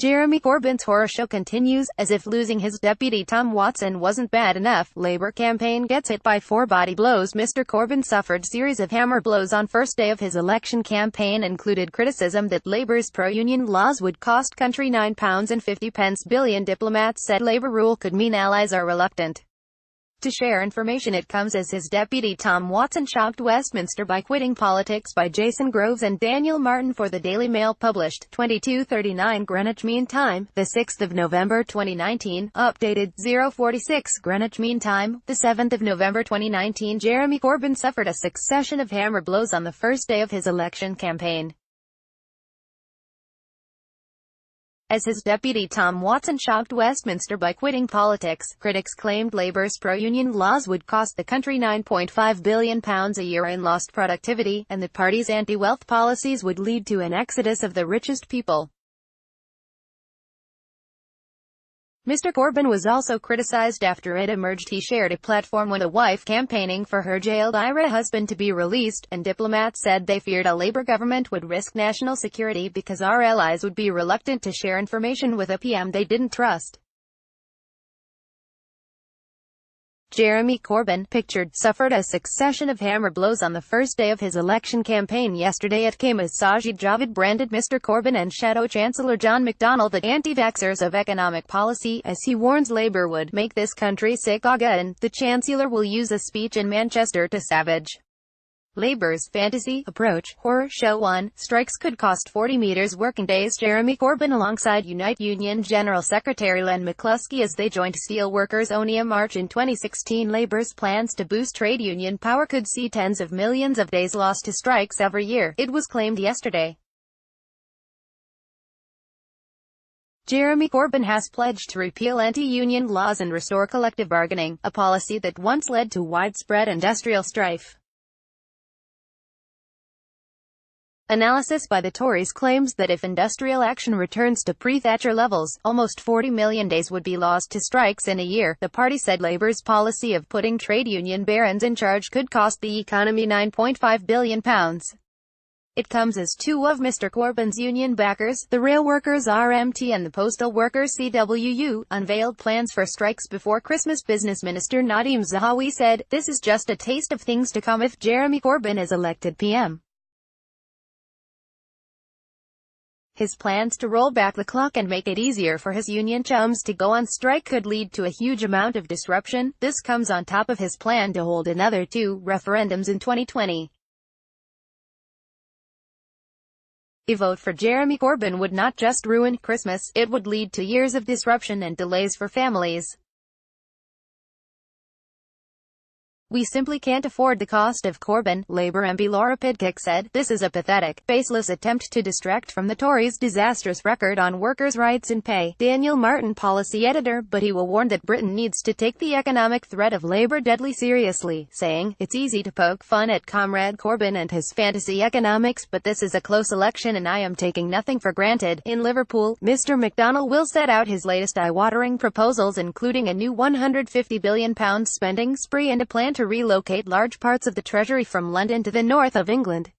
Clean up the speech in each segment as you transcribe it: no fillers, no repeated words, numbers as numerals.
Jeremy Corbyn's horror show continues, as if losing his deputy Tom Watson wasn't bad enough. Labour campaign gets hit by 4 body blows. Mr. Corbyn suffered series of hammer blows on first day of his election campaign, included criticism that Labour's pro-union laws would cost country £9.50 billion. Diplomats said Labour rule could mean allies are reluctant to share information. It comes as his deputy Tom Watson shocked Westminster by quitting politics. By Jason Groves and Daniel Martin for the Daily Mail, published 22:39 Greenwich Mean Time, the 6th of November 2019, updated 0:46 Greenwich Mean Time, the 7th of November 2019. Jeremy Corbyn suffered a succession of hammer blows on the first day of his election campaign, as his deputy Tom Watson shocked Westminster by quitting politics. Critics claimed Labour's pro-union laws would cost the country £9.5 billion a year in lost productivity, and the party's anti-wealth policies would lead to an exodus of the richest people. Mr. Corbyn was also criticised after it emerged he shared a platform with a wife campaigning for her jailed IRA husband to be released, and diplomats said they feared a Labour government would risk national security because our allies would be reluctant to share information with a PM they didn't trust. Jeremy Corbyn, pictured, suffered a succession of hammer blows on the first day of his election campaign yesterday. It came as Sajid Javid branded Mr. Corbyn and Shadow Chancellor John McDonnell the anti-vaxxers of economic policy, as he warns Labour would make this country sick again. The Chancellor will use a speech in Manchester to savage Labour's fantasy approach. Horror show 1. Strikes could cost 40 meters working days. Jeremy Corbyn alongside Unite Union General Secretary Len McCluskey as they joined steelworkers' Onia march in 2016. Labour's plans to boost trade union power could see tens of millions of days lost to strikes every year, it was claimed yesterday. Jeremy Corbyn has pledged to repeal anti-union laws and restore collective bargaining, a policy that once led to widespread industrial strife. Analysis by the Tories claims that if industrial action returns to pre-Thatcher levels, almost 40 million days would be lost to strikes in a year. The party said Labour's policy of putting trade union barons in charge could cost the economy £9.5 billion. It comes as 2 of Mr. Corbyn's union backers, the rail workers RMT and the postal workers CWU, unveiled plans for strikes before Christmas. Business Minister Nadhim Zahawi said, "This is just a taste of things to come if Jeremy Corbyn is elected PM." His plans to roll back the clock and make it easier for his union chums to go on strike could lead to a huge amount of disruption. This comes on top of his plan to hold another 2 referendums in 2020. A vote for Jeremy Corbyn would not just ruin Christmas, it would lead to years of disruption and delays for families. "We simply can't afford the cost of Corbyn," Labour MP Laura Pidcock said. "This is a pathetic, baseless attempt to distract from the Tories' disastrous record on workers' rights and pay." Daniel Martin, policy editor, but he will warn that Britain needs to take the economic threat of Labour deadly seriously, saying, "It's easy to poke fun at Comrade Corbyn and his fantasy economics, but this is a close election and I am taking nothing for granted." In Liverpool, Mr. McDonnell will set out his latest eye-watering proposals, including a new £150 billion spending spree and a plan to relocate large parts of the Treasury from London to the north of England.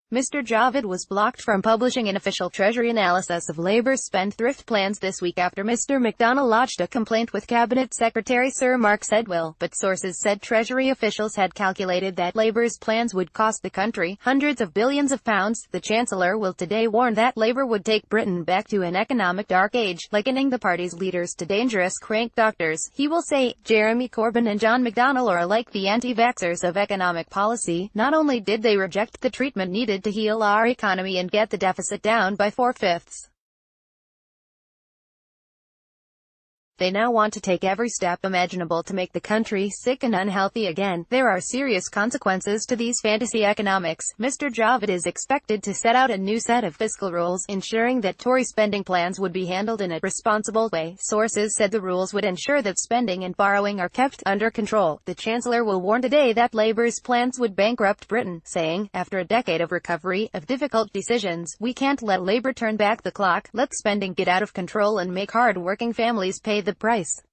Mr. Javid was blocked from publishing an official Treasury analysis of Labour's spendthrift plans this week after Mr. McDonnell lodged a complaint with Cabinet Secretary Sir Mark Sedwill, but sources said Treasury officials had calculated that Labour's plans would cost the country hundreds of billions of pounds. The Chancellor will today warn that Labour would take Britain back to an economic dark age, likening the party's leaders to dangerous crank doctors. He will say, "Jeremy Corbyn and John McDonnell are like the anti-vaxxers of economic policy. Not only did they reject the treatment needed to heal our economy and get the deficit down by 4/5, they now want to take every step imaginable to make the country sick and unhealthy again. There are serious consequences to these fantasy economics." Mr. Javid is expected to set out a new set of fiscal rules, ensuring that Tory spending plans would be handled in a responsible way. Sources said the rules would ensure that spending and borrowing are kept under control. The Chancellor will warn today that Labour's plans would bankrupt Britain, saying, "After a decade of recovery, of difficult decisions, we can't let Labour turn back the clock, let spending get out of control and make hard-working families pay the price."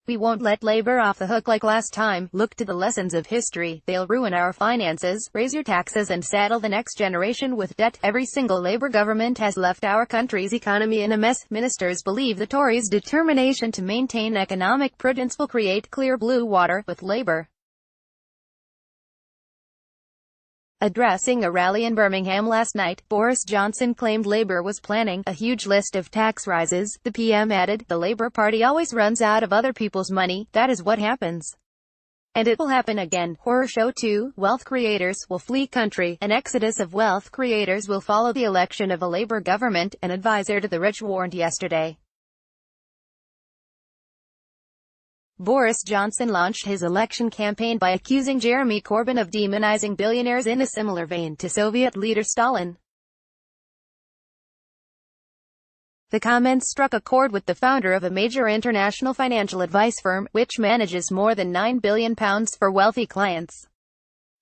We won't let Labour off the hook like last time. Look to the lessons of history. They'll ruin our finances, raise your taxes and saddle the next generation with debt. Every single Labour government has left our country's economy in a mess. Ministers believe the Tories' determination to maintain economic prudence will create clear blue water with Labour. Addressing a rally in Birmingham last night, Boris Johnson claimed Labour was planning a huge list of tax rises. The PM added, "The Labour Party always runs out of other people's money. That is what happens. And it will happen again." Horror show 2, wealth creators will flee country. An exodus of wealth creators will follow the election of a Labour government, an advisor to the rich warned yesterday. Boris Johnson launched his election campaign by accusing Jeremy Corbyn of demonizing billionaires in a similar vein to Soviet leader Stalin. The comments struck a chord with the founder of a major international financial advice firm, which manages more than £9 billion for wealthy clients.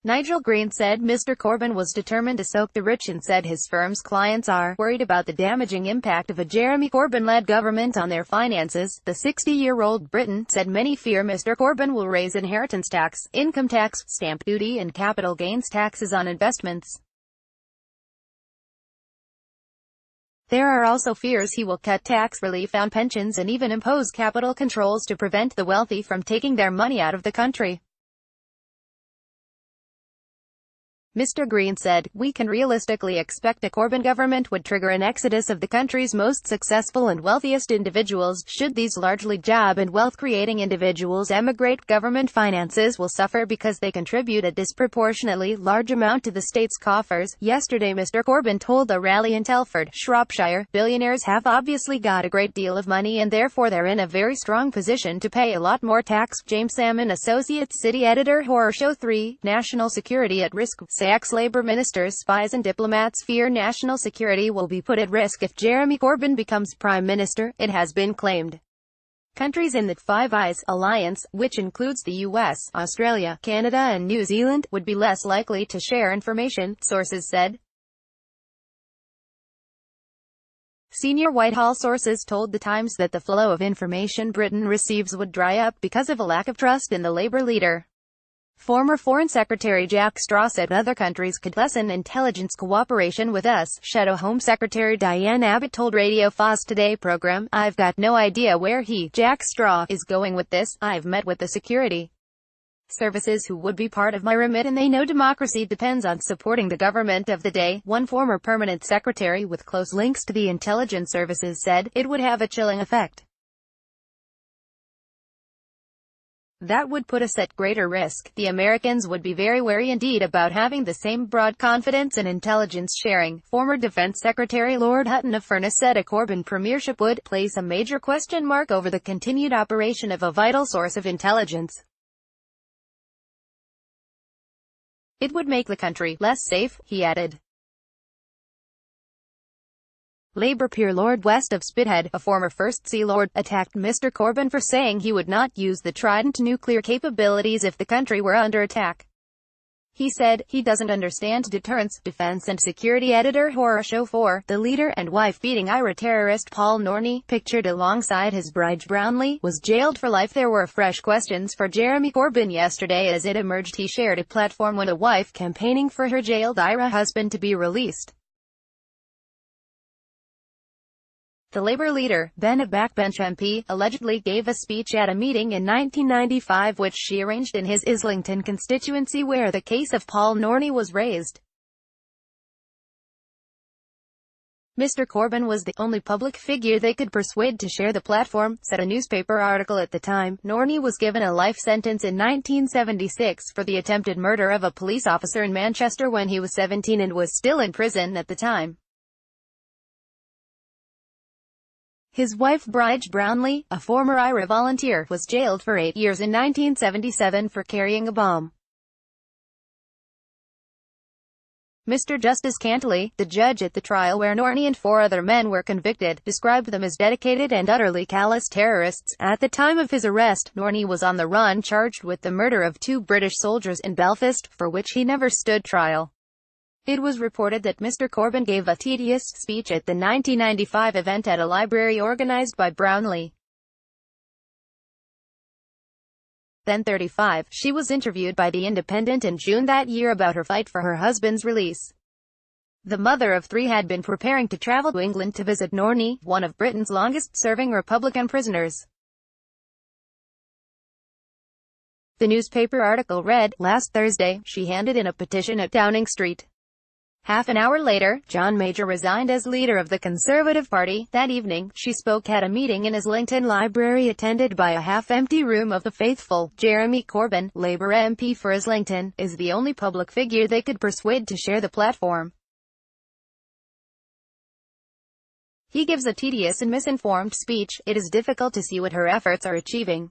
Nigel Green said Mr. Corbyn was determined to soak the rich and said his firm's clients are worried about the damaging impact of a Jeremy Corbyn-led government on their finances. The 60-year-old Briton said many fear Mr. Corbyn will raise inheritance tax, income tax, stamp duty and capital gains taxes on investments. There are also fears he will cut tax relief on pensions and even impose capital controls to prevent the wealthy from taking their money out of the country. Mr. Green said, "We can realistically expect a Corbyn government would trigger an exodus of the country's most successful and wealthiest individuals. Should these largely job and wealth-creating individuals emigrate, government finances will suffer because they contribute a disproportionately large amount to the state's coffers." Yesterday Mr. Corbyn told a rally in Telford, Shropshire, "Billionaires have obviously got a great deal of money and therefore they're in a very strong position to pay a lot more tax." James Salmon, Associate City Editor, Horror Show 3, National Security at Risk. Ex-Labour ministers, spies and diplomats fear national security will be put at risk if Jeremy Corbyn becomes Prime Minister, it has been claimed. Countries in the Five Eyes alliance, which includes the US, Australia, Canada and New Zealand, would be less likely to share information, sources said. Senior Whitehall sources told The Times that the flow of information Britain receives would dry up because of a lack of trust in the Labour leader. Former Foreign Secretary Jack Straw said other countries could lessen intelligence cooperation with us. Shadow Home Secretary Diane Abbott told Radio 4's Today program, "I've got no idea where Jack Straw, is going with this. I've met with the security services who would be part of my remit and they know democracy depends on supporting the government of the day." One former permanent secretary with close links to the intelligence services said, "It would have a chilling effect. That would put us at greater risk. The Americans would be very wary indeed about having the same broad confidence in intelligence sharing." Former Defense Secretary Lord Hutton of Furness said a Corbyn premiership would place a major question mark over the continued operation of a vital source of intelligence. It would make the country less safe, he added. Labour peer Lord West of Spithead, a former First Sea Lord, attacked Mr. Corbyn for saying he would not use the Trident nuclear capabilities if the country were under attack. He said, "He doesn't understand deterrence." Defence and Security Editor, Horror Show 4, the leader and wife-beating IRA terrorist Paul Norney, pictured alongside his bride Brownlee, was jailed for life. There were fresh questions for Jeremy Corbyn yesterday as it emerged he shared a platform with a wife campaigning for her jailed IRA husband to be released. The Labour leader, Ben, a backbench MP, allegedly gave a speech at a meeting in 1995 which she arranged in his Islington constituency where the case of Paul Norney was raised. Mr. Corbyn was the only public figure they could persuade to share the platform, said a newspaper article at the time. Norney was given a life sentence in 1976 for the attempted murder of a police officer in Manchester when he was 17 and was still in prison at the time. His wife Bride Brownlee, a former IRA volunteer, was jailed for 8 years in 1977 for carrying a bomb. Mr. Justice Cantley, the judge at the trial where Norney and 4 other men were convicted, described them as dedicated and utterly callous terrorists. At the time of his arrest, Norney was on the run charged with the murder of 2 British soldiers in Belfast, for which he never stood trial. It was reported that Mr. Corbyn gave a tedious speech at the 1995 event at a library organised by Brownlee. then 35, she was interviewed by The Independent in June that year about her fight for her husband's release. The mother of three had been preparing to travel to England to visit Norney, one of Britain's longest-serving Republican prisoners. The newspaper article read, "Last Thursday, she handed in a petition at Downing Street. Half an hour later, John Major resigned as leader of the Conservative Party. That evening, she spoke at a meeting in Islington Library attended by a half-empty room of the faithful. Jeremy Corbyn, Labour MP for Islington, is the only public figure they could persuade to share the platform. He gives a tedious and misinformed speech. It is difficult to see what her efforts are achieving."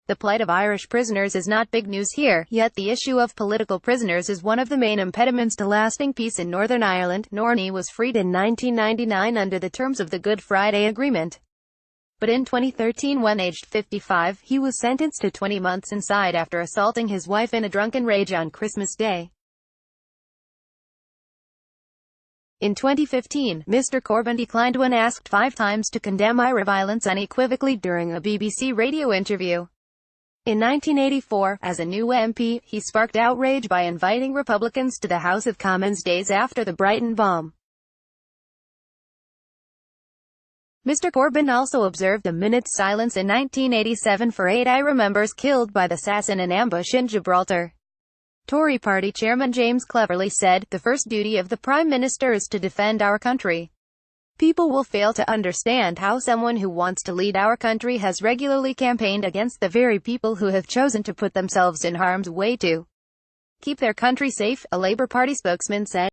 The plight of Irish prisoners is not big news here, yet the issue of political prisoners is one of the main impediments to lasting peace in Northern Ireland. Norney was freed in 1999 under the terms of the Good Friday Agreement. But in 2013, when aged 55, he was sentenced to 20 months inside after assaulting his wife in a drunken rage on Christmas Day. In 2015, Mr. Corbyn declined when asked 5 times to condemn IRA violence unequivocally during a BBC radio interview. In 1984, as a new MP, he sparked outrage by inviting Republicans to the House of Commons days after the Brighton bomb. Mr. Corbyn also observed a minute's silence in 1987 for 8 IRA members killed by the Sassin ambush in Gibraltar. Tory party chairman James Cleverly said, "The first duty of the Prime Minister is to defend our country. People will fail to understand how someone who wants to lead our country has regularly campaigned against the very people who have chosen to put themselves in harm's way to keep their country safe," a Labour Party spokesman said.